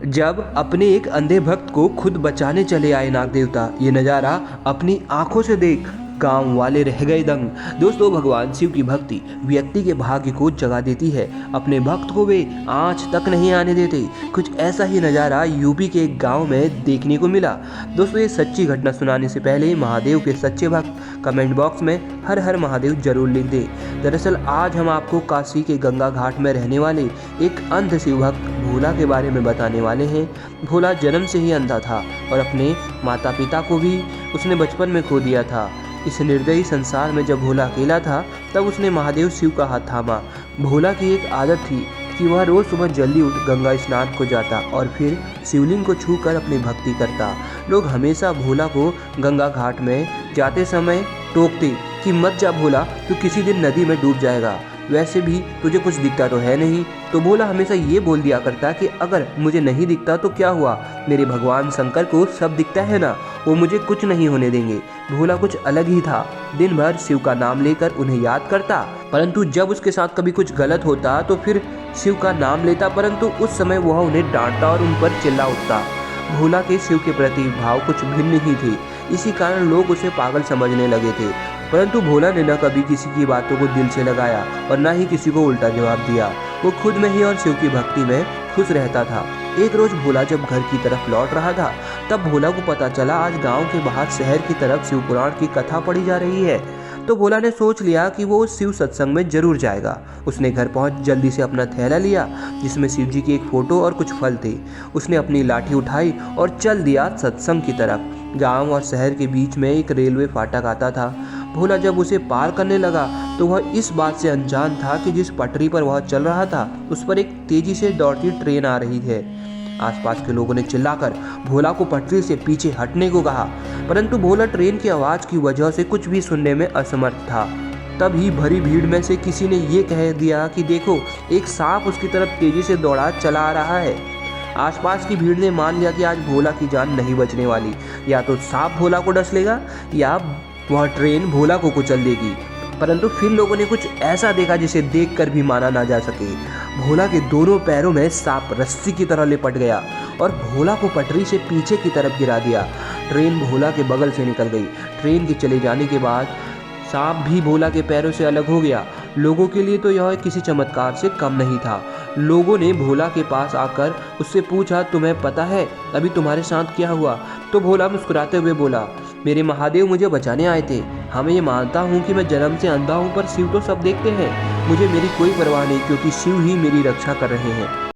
जब अपने एक अंधे भक्त को खुद बचाने चले आए नाग देवता। ये नज़ारा अपनी आंखों से देख गांव वाले रह गए दंग। दोस्तों, भगवान शिव की भक्ति व्यक्ति के भाग्य को जगा देती है। अपने भक्त को वे आंच तक नहीं आने देते। कुछ ऐसा ही नज़ारा यूपी के एक गांव में देखने को मिला। दोस्तों, ये सच्ची घटना सुनाने से पहले महादेव के सच्चे भक्त कमेंट बॉक्स में हर हर महादेव जरूर लिख दें। दरअसल आज हम आपको काशी के गंगा घाट में रहने वाले एक अंध शिव भक्त भोला के बारे में बताने वाले हैं। भोला जन्म से ही अंधा था और अपने माता पिता को भी उसने बचपन में खो दिया था। इस निर्दयी संसार में जब भोला अकेला था तब उसने महादेव शिव का हाथ थामा। भोला की एक आदत थी कि वह रोज सुबह जल्दी उठ गंगा स्नान को जाता और फिर शिवलिंग को छूकर अपनी भक्ति करता। लोग हमेशा भोला को गंगा घाट में जाते समय टोकते कि मत जा भोला, तू किसी दिन नदी में डूब जाएगा, वैसे भी तुझे कुछ दिखता तो है नहीं। तो भोला हमेशा ये बोल दिया करता कि अगर मुझे नहीं दिखता तो क्या हुआ, मेरे भगवान शंकर को सब दिखता है ना, वो मुझे कुछ नहीं होने देंगे। भोला कुछ अलग ही था। दिन भर शिव का नाम लेकर उन्हें याद करता, परंतु जब उसके साथ कभी कुछ गलत होता तो फिर शिव का नाम लेता, परंतु उस समय वह उन्हें डांटता और उन पर चिल्ला उठता। भोला के शिव के प्रति भाव कुछ भिन्न ही थे। इसी कारण लोग उसे पागल समझने लगे थे। परंतु भोला ने न कभी किसी की बातों को दिल से लगाया और न ही किसी को उल्टा जवाब दिया। वो खुद में ही और शिव की भक्ति में खुश रहता था। एक रोज भोला जब घर की तरफ लौट रहा था तब भोला को पता चला आज गांव के बाहर शहर की तरफ शिव पुराण की कथा पढ़ी जा रही है। तो भोला ने सोच लिया कि वो शिव सत्संग में जरूर जाएगा। उसने घर पहुंच जल्दी से अपना थैला लिया जिसमें शिव जी की एक फोटो और कुछ फल थे। उसने अपनी लाठी उठाई और चल दिया सत्संग की तरफ। गांव और शहर के बीच में एक रेलवे फाटक आता था। भोला जब उसे पार करने लगा तो वह इस बात से अनजान था कि जिस पटरी पर वह चल रहा था उस पर एक तेजी से दौड़ती ट्रेन आ रही है। आसपास के लोगों ने चिल्लाकर भोला को पटरी से पीछे हटने को कहा, परंतु भोला ट्रेन की आवाज़ की वजह से कुछ भी सुनने में असमर्थ था। तभी भरी भीड़ में से किसी ने ये कह दिया कि देखो, एक सांप उसकी तरफ तेजी से दौड़ा चला आ रहा है। आसपास की भीड़ ने मान लिया कि आज भोला की जान नहीं बचने वाली। या तो सांप भोला को डस लेगा या वह ट्रेन भोला को कुचल देगी। परंतु फिर लोगों ने कुछ ऐसा देखा जिसे देखकर भी माना ना जा सके। भोला के दोनों पैरों में सांप रस्सी की तरह लिपट गया और भोला को पटरी से पीछे की तरफ गिरा दिया। ट्रेन भोला के बगल से निकल गई। ट्रेन के चले जाने के बाद सांप भी भोला के पैरों से अलग हो गया। लोगों के लिए तो यह किसी चमत्कार से कम नहीं था। लोगों ने भोला के पास आकर उससे पूछा, तुम्हें पता है अभी तुम्हारे साथ क्या हुआ? तो भोला मुस्कुराते हुए बोला, मेरे महादेव मुझे बचाने आए थे। हाँ, मैं ये मानता हूँ कि मैं जन्म से अंधा हूँ, पर शिव तो सब देखते हैं। मुझे मेरी कोई परवाह नहीं, क्योंकि शिव ही मेरी रक्षा कर रहे हैं।